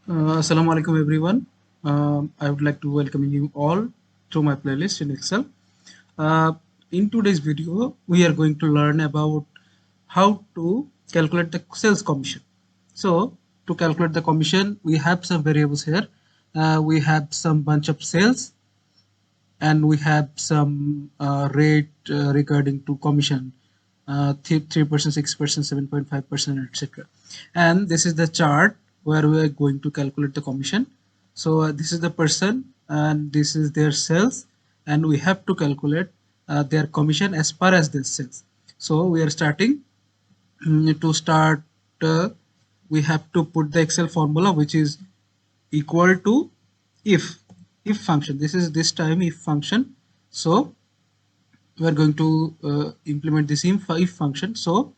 Assalamu alaikum everyone. I would like to welcome you all to my playlist in Excel. Uh, in today's video, we are going to learn about how to calculate the sales commission. So to calculate the commission, we have some variables here. We have some bunch of sales and we have some rate regarding to commission 3%, 6%, 7.5%, etc. And this is the chart where we are going to calculate the commission. So this is the person and this is their sales, and we have to calculate their commission as per as their sales. So we are starting. To start, uh, we have to put the Excel formula, which is equal to if function. This is this time if function. So we are going to implement this if function. So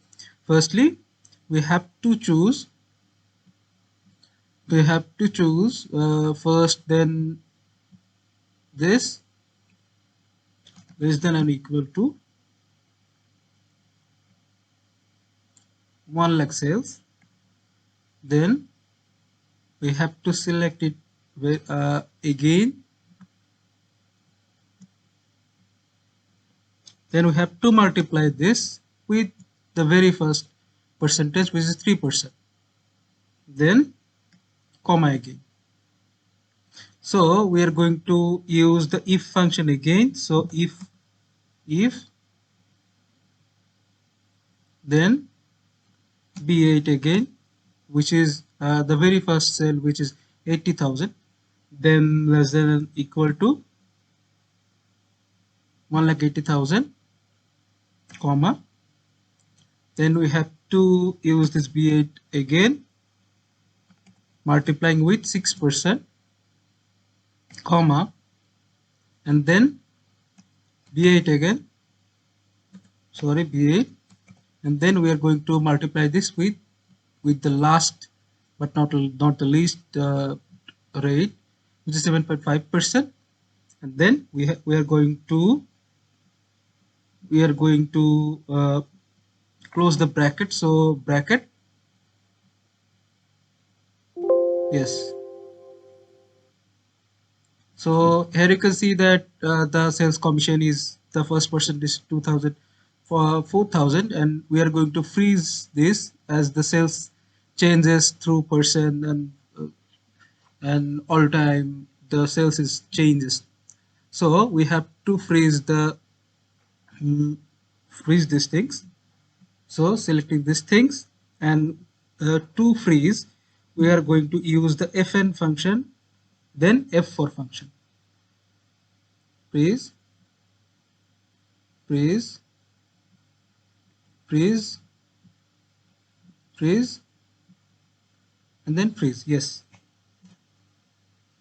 firstly we have to choose first, then this less than or equal to 1 lakh sales. Then we have to select it again. Then we have to multiply this with the very first percentage, which is 3%. Then comma again. So we are going to use the if function again. So if then B8 again, which is the very first cell, which is 80,000, then less than or equal to 1,80,000, comma. Then we have to use this B8 again, multiplying with 6%, comma, and then B8 again, sorry, B8, and then we are going to multiply this with the last but not the least rate, which is 7.5%, and then we are going to close the bracket. So bracket, yes. So here you can see that the sales commission is the first percent is 2,000 for 4,000, and we are going to freeze this as the sales changes through person, and all time the sales is changes. So we have to mm, freeze these things. So selecting these things, and to freeze we are going to use the fn function, then f4 function. Freeze, freeze, freeze, freeze, and then freeze. Yes,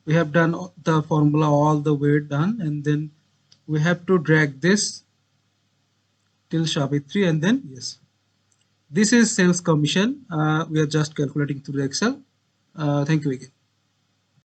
we have done the formula all the way done, and then we have to drag this till Shabitri, and then yes, this is sales commission. We are just calculating through Excel. Thank you again.